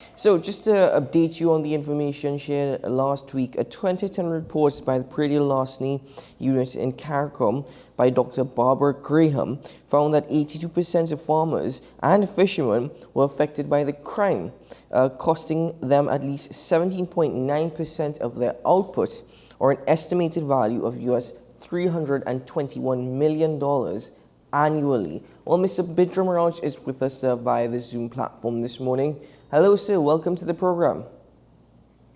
So, just to update you on the information shared last week, a 2010 report by the praedial larceny unit in CARICOM by Dr. Barbara Graham found that 82% of farmers and fishermen were affected by the crime, costing them at least 17.9% of their output, or an estimated value of US $321 million annually. Well, Mr. Bindra Maharaj is with us via the Zoom platform this morning. Hello, sir. Welcome to the program.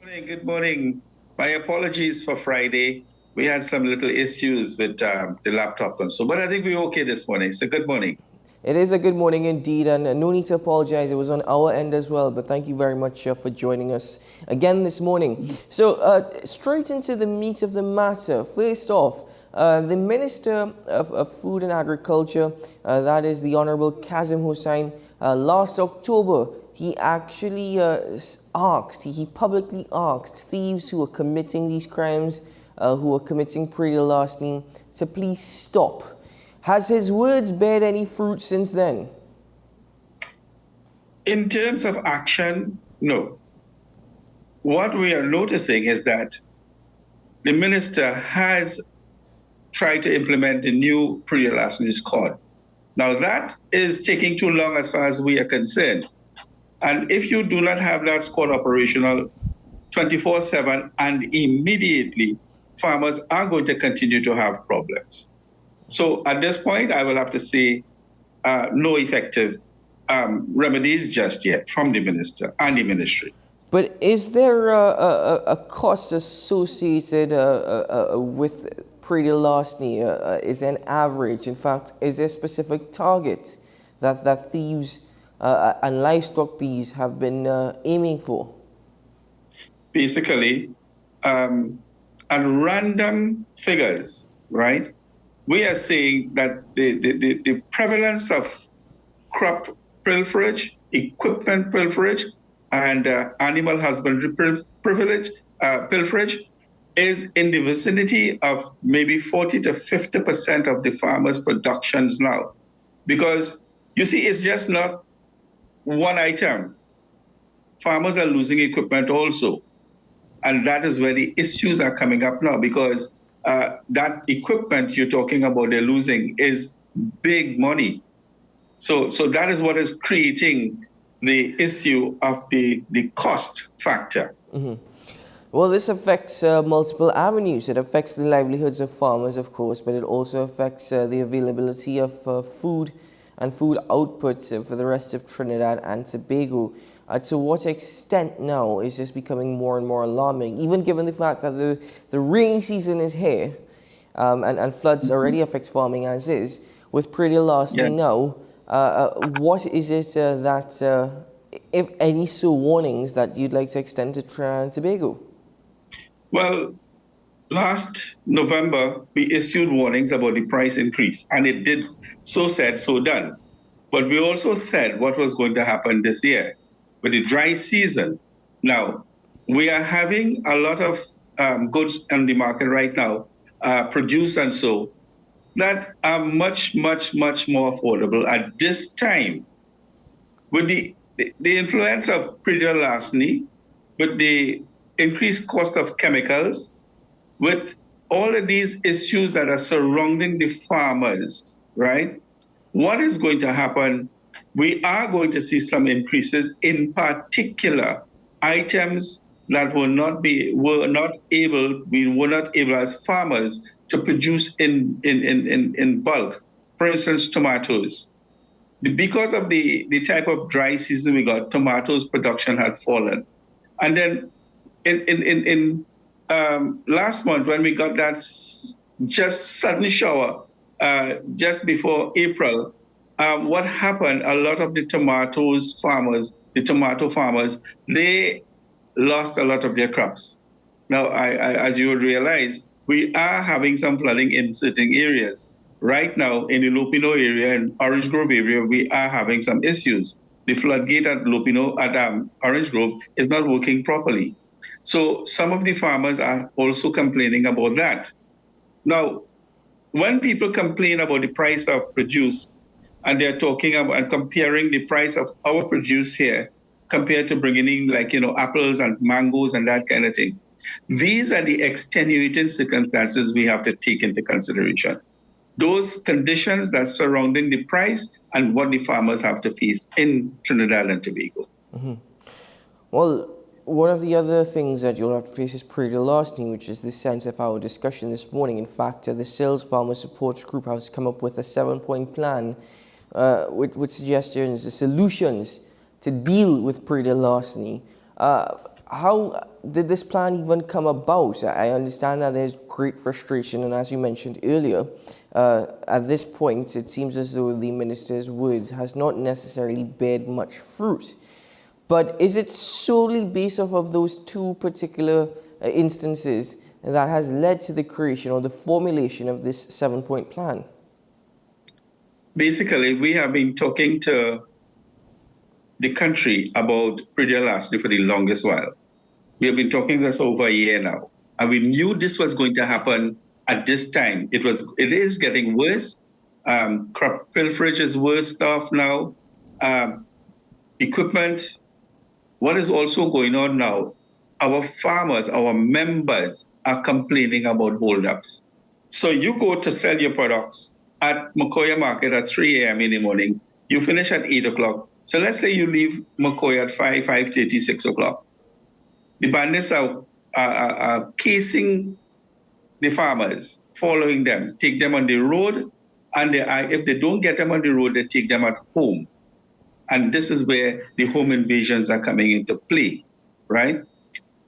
Good morning. My apologies for Friday. We had some little issues with the laptop and so, but I think we're okay this morning. So good morning. It is a good morning indeed, and no need to apologize. It was on our end as well, but thank you very much for joining us again this morning. So, straight into the meat of the matter. First off, the Minister of Food and Agriculture, that is the Honorable Kazim Hussain, last October, he actually he publicly asked thieves who are committing these crimes, who are committing praedial larceny, to please stop. Has his words bared any fruit since then? In terms of action, no. What we are noticing is that the minister has tried to implement the new praedial larceny code. Now that is taking too long as far as we are concerned. And if you do not have that squad operational 24/7 and immediately, farmers are going to continue to have problems. So at this point, I will have to say no effective remedies just yet from the minister and the ministry. But is there a cost associated with praedial larceny? Is there an average? In fact, is there a specific target that thieves and livestock thieves have been aiming for? Basically, at random figures, right? We are saying that the prevalence of crop pilferage, equipment pilferage, and animal husbandry pilferage is in the vicinity of maybe 40 to 50% of the farmers' productions now. Because you see, it's just not one item. Farmers are losing equipment also. And that is where the issues are coming up now, because that equipment you're talking about they're losing is big money. So that is what is creating the issue of the cost factor. Mm-hmm. Well, this affects multiple avenues. It affects the livelihoods of farmers, of course, but it also affects the availability of food and food outputs for the rest of Trinidad and Tobago. To what extent now is this becoming more and more alarming, even given the fact that the rainy season is here and floods already affect farming as is? With praedial larceny now, what is it that, if any, warnings that you'd like to extend to Trinidad and Tobago? Well, last November, we issued warnings about the price increase, and it did so said, so done. But we also said what was going to happen this year with the dry season. Now, we are having a lot of goods on the market right now, produced and so, that are much, much, much more affordable at this time. With the influence of praedial larceny, with the increased cost of chemicals, with all of these issues that are surrounding the farmers, right? What is going to happen? We are going to see some increases, in particular items that we were not able as farmers to produce in bulk. For instance, tomatoes. Because of the type of dry season we got, tomatoes production had fallen. And then in last month, when we got that just sudden shower just before April, what happened? A lot of the tomato farmers, they lost a lot of their crops. Now, as you would realize, we are having some flooding in certain areas. Right now, in the Lupino area and Orange Grove area, we are having some issues. The floodgate at Orange Grove is not working properly. So some of the farmers are also complaining about that. Now, when people complain about the price of produce, and they're talking about and comparing the price of our produce here compared to bringing in like, apples and mangoes and that kind of thing. These are the extenuating circumstances we have to take into consideration. Those conditions that surrounding the price and what the farmers have to face in Trinidad and Tobago. Well, one of the other things that you'll have to face is praedial larceny, which is the sense of our discussion this morning. In fact, the Sills Farmers Support Group has come up with a 7-point plan with suggestions, solutions to deal with praedial larceny. How did this plan even come about? I understand that there's great frustration, and as you mentioned earlier, at this point, it seems as though the minister's words has not necessarily bared much fruit. But is it solely based off of those two particular instances that has led to the creation or the formulation of this 7-point plan? Basically, we have been talking to the country about praedial larceny for the longest while. We have been talking this over a year now, and we knew this was going to happen at this time. It is getting worse. Crop pilferage is worse stuff now. Equipment. What is also going on now? Our farmers, our members are complaining about holdups. So you go to sell your products at Macoya Market at 3 a.m. in the morning. You finish at 8 o'clock. So let's say you leave Macoya at 5:30, 6 o'clock. The bandits are casing the farmers, following them, take them on the road, and if they don't get them on the road, they take them at home. And this is where the home invasions are coming into play, right?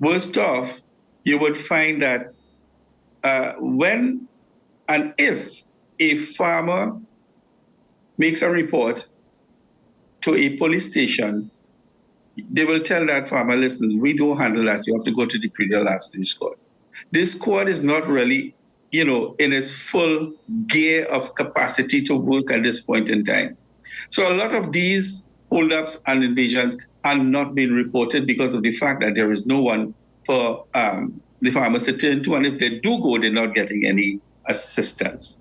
Worst off, you would find that when and if a farmer makes a report to a police station, they will tell that farmer, listen, we don't handle that. You have to go to the praedial larceny squad. This squad is not really, in its full gear of capacity to work at this point in time. So a lot of these holdups and invasions are not being reported because of the fact that there is no one for the farmers to turn to. And if they do go, they're not getting any assistance.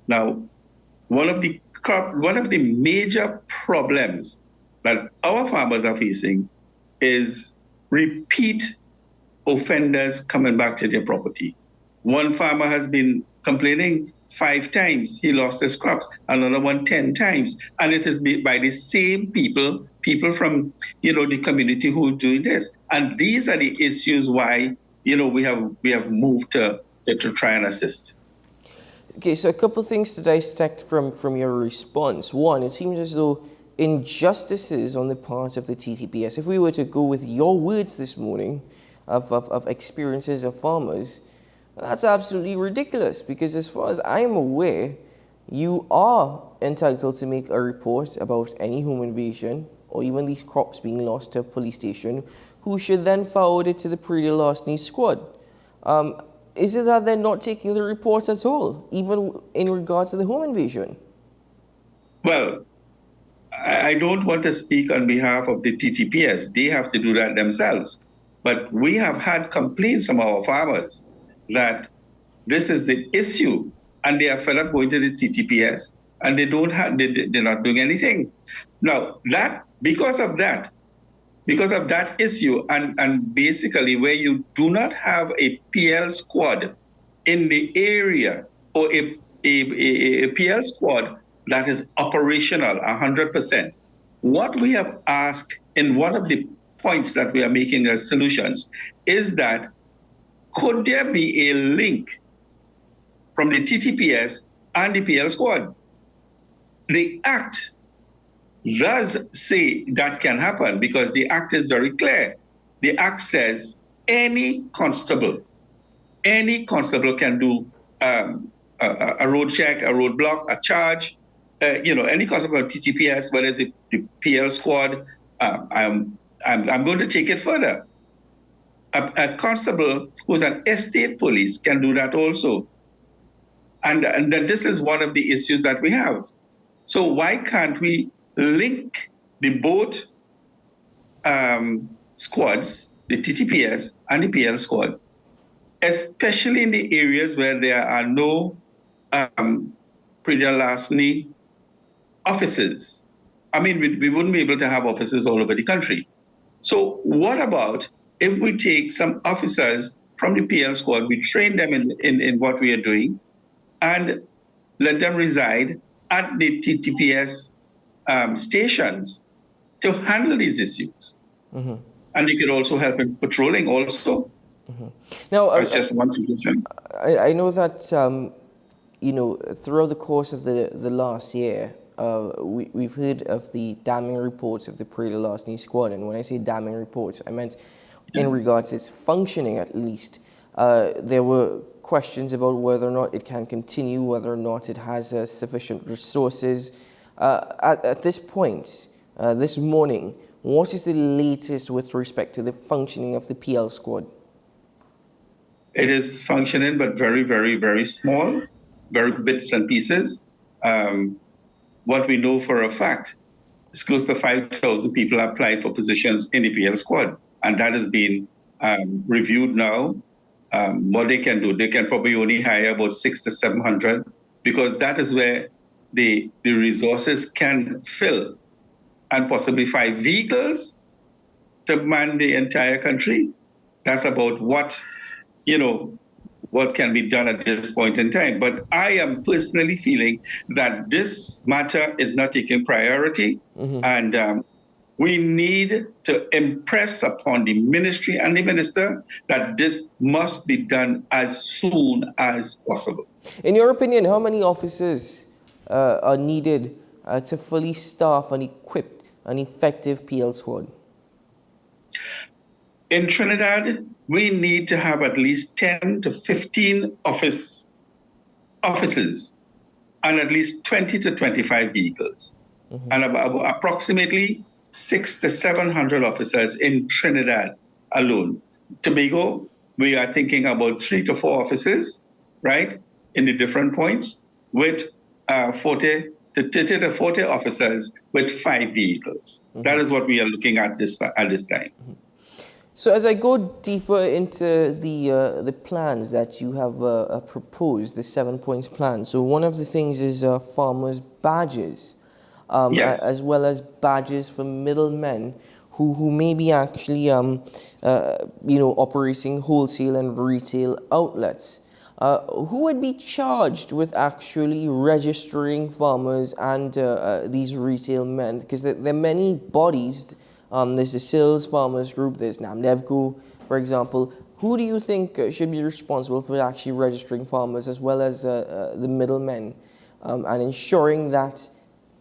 Now, one of the major problems that our farmers are facing is repeat offenders coming back to their property. One farmer has been complaining 5 times he lost his crops, another one 10 times. And it is by the same people from, the community who are doing this. And these are the issues why, we have moved to try and assist. Okay, so a couple of things to dissect from your response. One, it seems as though injustices on the part of the TTPS, if we were to go with your words this morning of experiences of farmers, that's absolutely ridiculous, because as far as I'm aware, you are entitled to make a report about any home invasion or even these crops being lost to a police station, who should then forward it to the praedial larceny squad. Is it that they're not taking the report at all, even in regards to the home invasion? Well, I don't want to speak on behalf of the TTPS. They have to do that themselves. But we have had complaints from our farmers that this is the issue, and they are fed up going to the TTPS, and they're not doing anything. Now, because of that issue, and basically where you do not have a PL squad in the area, or a PL squad that is operational 100%, what we have asked in one of the points that we are making as solutions is that could there be a link from the TTPS and the PL squad? The Act does say that can happen because the Act is very clear. The Act says any constable can do a road check, a roadblock, a charge, any constable of TTPS, whether it's the PL squad. I'm going to take it further. A constable who's an estate police can do that also. And this is one of the issues that we have. So why can't we link the both squads, the TTPS and the PL squad, especially in the areas where there are no praedial larceny offices? I mean, we wouldn't be able to have offices all over the country. So what about if we take some officers from the PL squad, we train them in what we are doing, and let them reside at the TTPS stations to handle these issues. And they could also help in patrolling also. Now, That's just one suggestion. I know that throughout the course of the last year, we've heard of the damning reports of the praedial larceny squad, and when I say damning reports, I meant in regards to its functioning at least. There were questions about whether or not it can continue, whether or not it has sufficient resources. At this point, this morning, what is the latest with respect to the functioning of the PL squad? It is functioning, but very, very, very small, very bits and pieces. What we know for a fact is close to 5,000 people applied for positions in the PL squad, and that has been reviewed now. What they can do, they can probably only hire about 600 to 700, because that is where the resources can fill, and possibly 5 vehicles to man the entire country. That's about what can be done at this point in time. But I am personally feeling that this matter is not taking priority, and we need to impress upon the ministry and the minister that this must be done as soon as possible. In your opinion, how many officers are needed to fully staff and equip an effective PL squad? In Trinidad, we need to have at least 10 to 15 offices and at least 20 to 25 vehicles, and about approximately 600 to 700 officers in Trinidad alone. Tobago, we are thinking about 3 to 4 offices, right, in the different points, with 40 to 30 to 40 officers with 5 vehicles. That is what we are looking at this time. So as I go deeper into the plans that you have proposed, the 7 points plan, so one of the things is farmers' badges, Yes. as well as badges for middlemen who may be actually operating wholesale and retail outlets. Who would be charged with actually registering farmers and these retail men? Because there are many bodies. There's the Sills Farmers Group, there's NAMNEVCO, for example. Who do you think should be responsible for actually registering farmers as well as the middlemen and ensuring that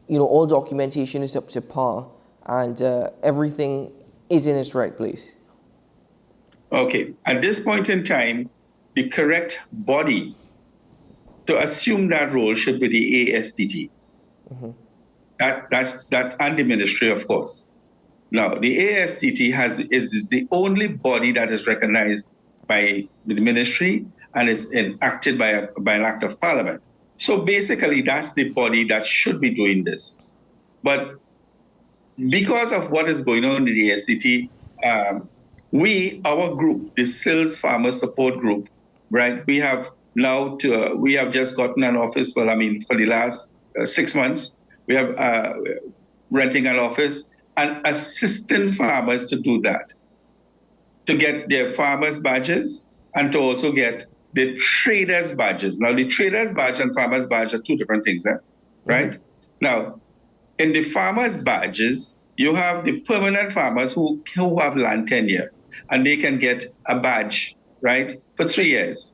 all documentation is up to par and everything is in its right place? Okay, at this point in time, the correct body to assume that role should be the ASTG. That's and the ministry, of course. Now, the ASTT is the only body that is recognized by the ministry and is enacted by an act of parliament. So basically, that's the body that should be doing this. But because of what is going on in the ASTT, our group, the Sills Farmers Support Group, right? We have just gotten an office. Well, for the last 6 months, we have renting an office and assisting farmers to do that, to get their farmers' badges and to also get the traders' badges. Now, the traders' badge and farmers' badge are 2 different things, right? Now, in the farmers' badges, you have the permanent farmers who have land tenure, and they can get a badge, right, for 3 years.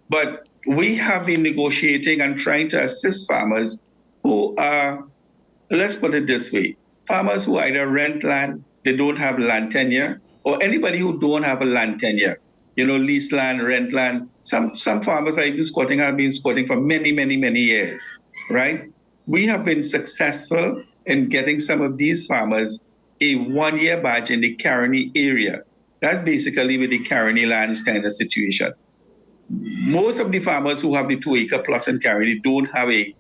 But we have been negotiating and trying to assist farmers who are, let's put it this way, farmers who either rent land, they don't have land tenure, or anybody who don't have a land tenure, lease land, rent land. Some farmers are even squatting, have been squatting for many, many, many years, right? We have been successful in getting some of these farmers a 1-year badge in the Caroni area. That's basically with the Caroni lands kind of situation. Most of the farmers who have the 2-acre plus in Caroni don't have a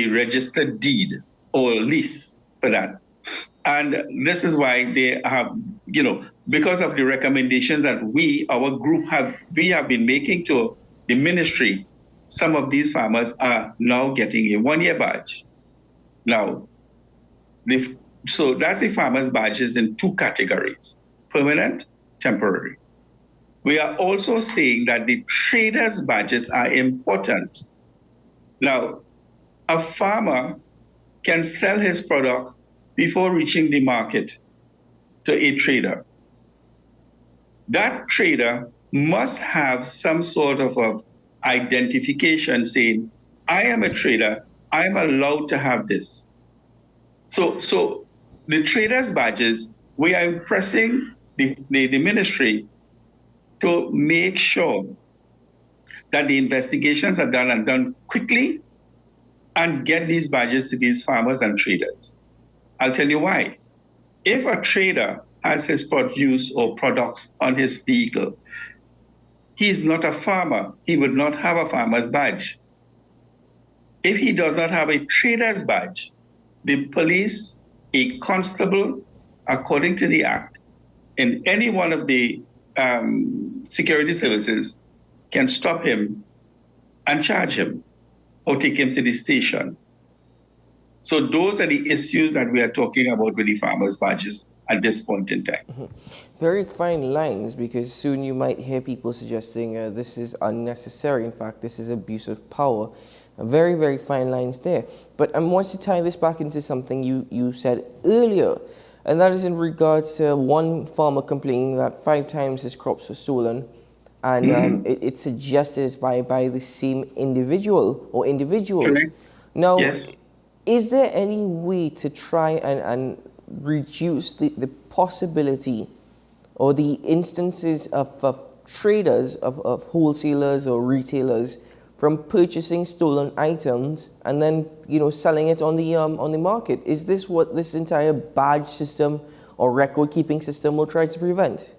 registered deed or lease for that. And this is why they have, because of the recommendations that our group have been making to the ministry, some of these farmers are now getting a 1-year badge. Now, so that's the farmers' badges in 2 categories. permanent, temporary. We are also saying that the traders' badges are important. Now, a farmer can sell his product before reaching the market to a trader. That trader must have some sort of a identification saying, I am a trader, I am allowed to have this. So the traders' badges, we are impressing the ministry to make sure that the investigations are done and done quickly and get these badges to these farmers and traders. I'll tell you why. If a trader has his produce or products on his vehicle, he is not a farmer. He would not have a farmer's badge. If he does not have a trader's badge, the police, a constable, according to the Act, in any one of the security services can stop him and charge him or take him to the station. So those are the issues that we are talking about with the farmers' badges at this point in time. Mm-hmm. Very fine lines, because soon you might hear people suggesting this is unnecessary. In fact, this is abuse of power. Very, very fine lines there. But I want to tie this back into something you said earlier, and that is in regards to one farmer complaining that 5 times his crops were stolen, and it's suggested it's by the same individual or individuals. Correct. Now, yes. Is there any way to try and reduce the possibility or the instances of traders, of wholesalers or retailers from purchasing stolen items and then selling it on the market? Is this what this entire badge system or record keeping system will try to prevent?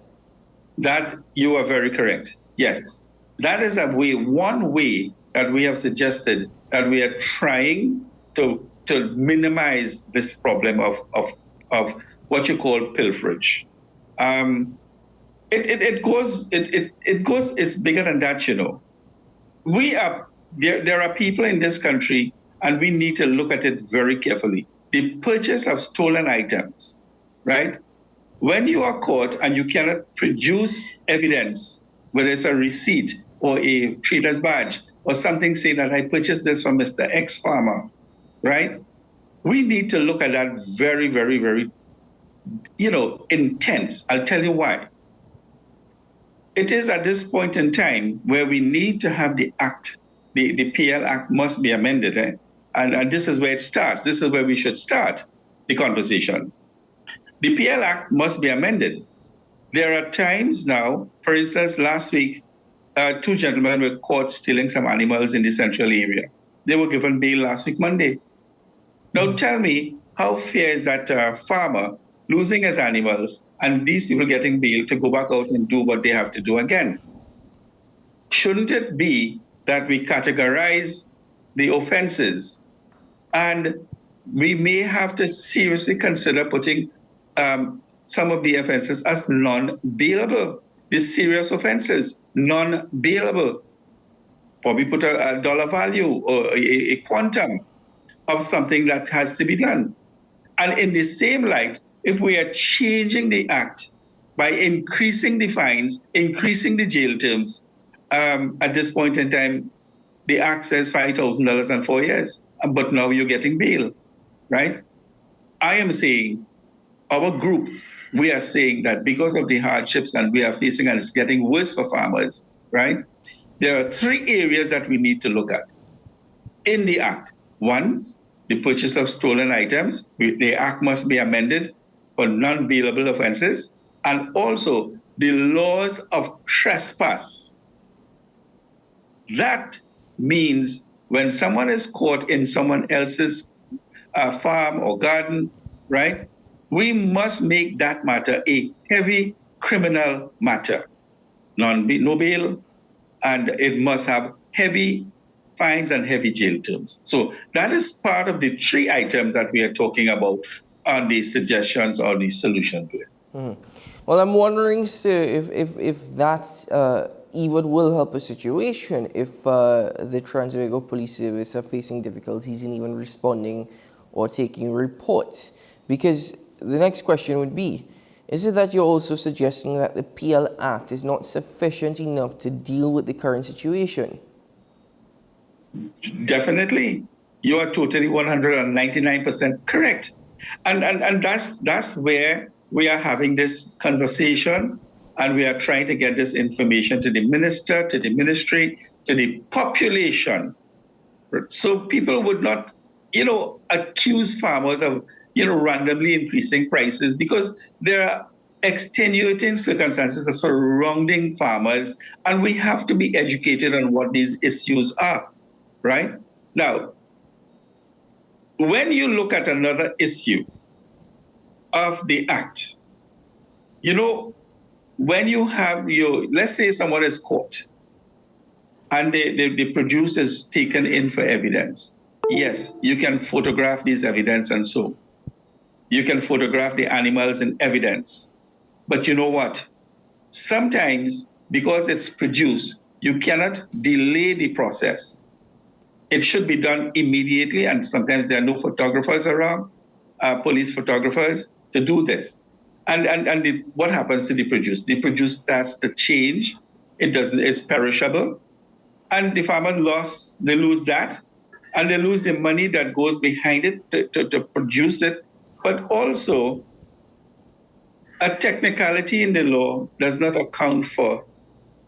That you are very correct. Yes, that is one way that we have suggested that we are trying to minimize this problem of what you call pilferage. It's bigger than that, There are people in this country, and we need to look at it very carefully. The purchase of stolen items, right? When you are caught and you cannot produce evidence, whether it's a receipt or a trader's badge or something saying that I purchased this from Mr. X farmer, right? We need to look at that very, very, very, intense. I'll tell you why. It is at this point in time where we need to have the Act, the PL Act must be amended. And this is where it starts. This is where we should start the conversation. The PL Act must be amended. There are times now, for instance, last week, 2 gentlemen were caught stealing some animals in the central area. They were given bail last week, Monday. Now tell me, how fair is that farmer losing his animals and these people getting bail to go back out and do what they have to do again? Shouldn't it be that we categorize the offenses, and we may have to seriously consider putting some of the offenses as non-bailable? The serious offenses, non-bailable. Probably put a dollar value or a quantum of something that has to be done. And in the same light, if we are changing the Act by increasing the fines, increasing the jail terms, at this point in time, the Act says $5,000 and 4 years, but now you're getting bail, right? I am saying, our group, we are saying that because of the hardships and we are facing, and it's getting worse for farmers, right? There are 3 areas that we need to look at in the Act. 1, the purchase of stolen items. The Act must be amended for non-bailable offenses, and also the laws of trespass. That means when someone is caught in someone else's farm or garden, right, we must make that matter a heavy criminal matter. No bail, and it must have heavy fines and heavy jail terms. So that is part of the 3 items that we are talking about on the suggestions or the solutions list. Well, I'm wondering, sir, if that even will help a situation if the Trans-Tobago Police Service are facing difficulties in even responding or taking reports. Because the next question would be, Is it that you're also suggesting that the PL Act is not sufficient enough to deal with the current situation? Definitely. You are totally 199% correct. And that's where we are having this conversation, and we are trying to get this information to the minister, to the ministry, to the population. So people would not, accuse farmers of, randomly increasing prices, because there are extenuating circumstances surrounding farmers, and we have to be educated on what these issues are, right? Now, when you look at another issue of the act, when you have let's say someone is caught and the produce is taken in for evidence. Yes, you can photograph this evidence, and so you can photograph the animals in evidence. But you know what? Sometimes, because it's produced, you cannot delay the process. It should be done immediately, and sometimes there are no photographers around, police photographers, to do this. And what happens to the produce? The produce starts to change. It's perishable. And the farmer they lose that, and they lose the money that goes behind it to produce it. But also, a technicality in the law does not account for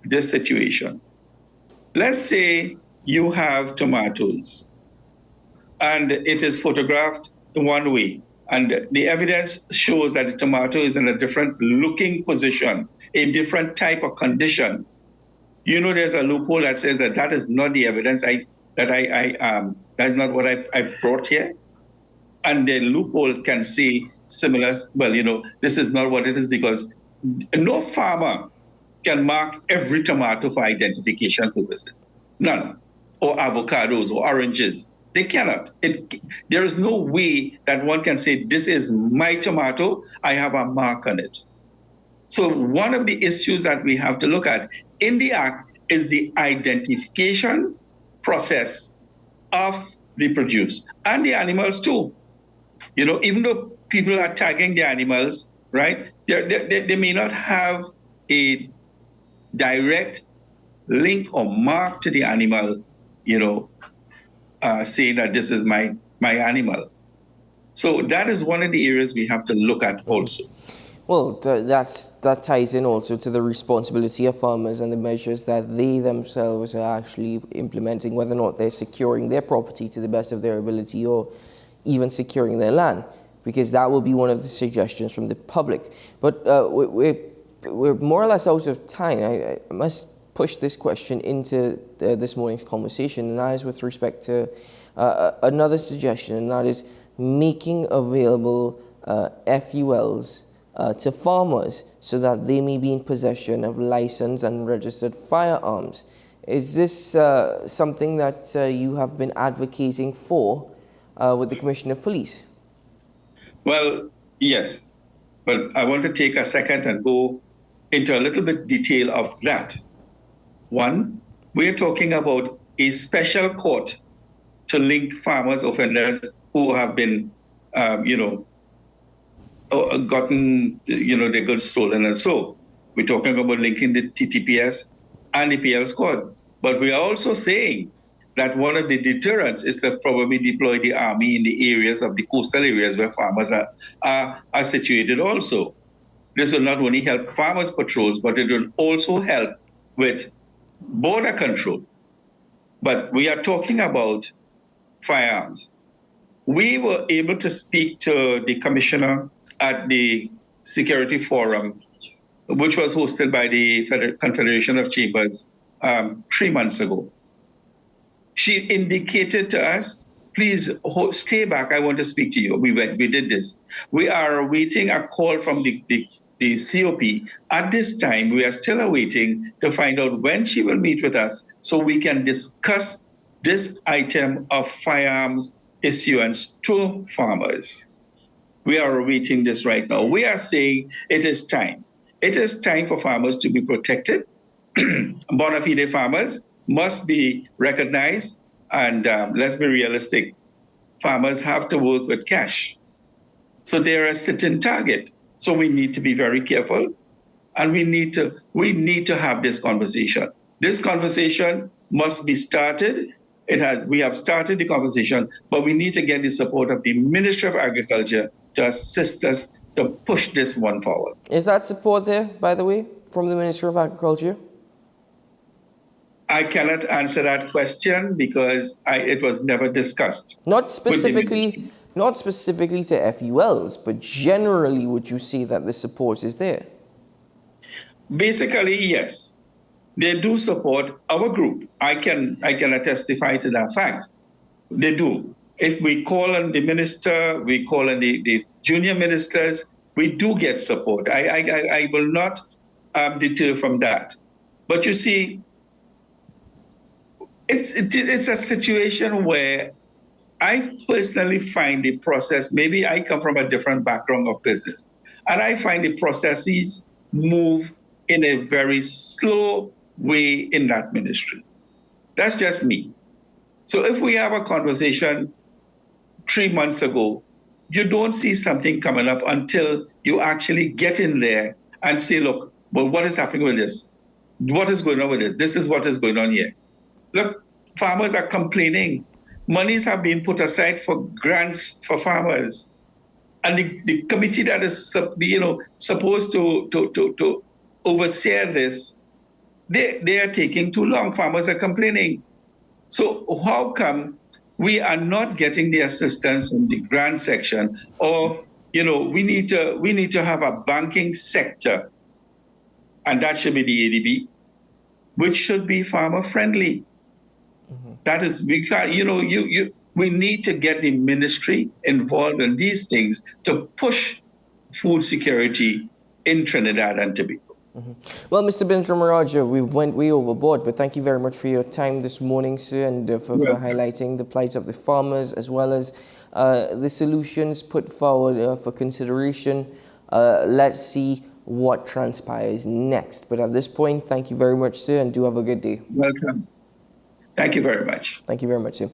this situation. Let's say you have tomatoes, and it is photographed one way, and the evidence shows that the tomato is in a different looking position, a different type of condition. There's a loophole that says that is not the evidence that's not what I brought here. And the loophole can say similar, this is not what it is, because no farmer can mark every tomato for identification purposes. None. Or avocados or oranges. They cannot. There is no way that one can say, this is my tomato, I have a mark on it. So one of the issues that we have to look at in the Act is the identification process of the produce, and the animals too. Even though people are tagging the animals, right, they may not have a direct link or mark to the animal, saying that this is my animal. So that is one of the areas we have to look at also. Well, that ties in also to the responsibility of farmers and the measures that they themselves are actually implementing, whether or not they're securing their property to the best of their ability or even securing their land, because that will be one of the suggestions from the public. But we're more or less out of time. I must push this question into this morning's conversation, and that is with respect to another suggestion, and that is making available FULs to farmers so that they may be in possession of licensed and registered firearms. Is this something that you have been advocating for with the Commissioner of Police? Well, yes, but I want to take a second and go into a little bit detail of that. One, we're talking about a special court to link farmers offenders who have been, gotten, their goods stolen. And so we're talking about linking the TTPS and the PL squad. But we are also saying that one of the deterrents is to probably deploy the army in the areas of the coastal areas where farmers are situated also. This will not only help farmers patrols, but it will also help with border control. But we are talking about firearms. We were able to speak to the commissioner at the Security Forum, which was hosted by the Confederation of Chambers 3 months ago. She indicated to us, please stay back, I want to speak to you. We did this. We are awaiting a call from the COP. At this time, we are still awaiting to find out when she will meet with us so we can discuss this item of firearms issuance to farmers. We are awaiting this right now. We are saying it is time. It is time for farmers to be protected. Bona fide farmers must be recognized, and let's be realistic. Farmers have to work with cash. So they're a certain target. So we need to be very careful, and we need to have this conversation. This conversation must be started. We have started the conversation, but we need to get the support of the Ministry of Agriculture to assist us to push this one forward. Is that support there, by the way, from the Ministry of Agriculture? I cannot answer that question because it was never discussed. Not specifically to FULs, but generally, would you say that the support is there? Basically, yes. They do support our group. I can testify to that fact. They do. If we call on the minister, we call on the junior ministers, we do get support. I will not deter from that. But you see, it's a situation where I personally find the process, maybe I come from a different background of business, and I find the processes move in a very slow way in that ministry. That's just me. So if we have a conversation 3 months ago, you don't see something coming up until you actually get in there and say, look, well, what is happening with this? What is going on with this? This is what is going on here. Look, farmers are complaining. Monies have been put aside for grants for farmers. And the committee that is supposed to oversee this, they are taking too long. Farmers are complaining. So how come we are not getting the assistance from the grant section? Or, we need to have a banking sector, and that should be the ADB, which should be farmer friendly. Mm-hmm. That is, we need to get the ministry involved in these things to push food security in Trinidad and Tobago. Mm-hmm. Well, Mr. Bindra Maharaj, we went way overboard, but thank you very much for your time this morning, sir, and for highlighting the plight of the farmers as well as the solutions put forward for consideration. Let's see what transpires next. But at this point, thank you very much, sir, and do have a good day. Welcome. Thank you very much. Thank you very much, sir.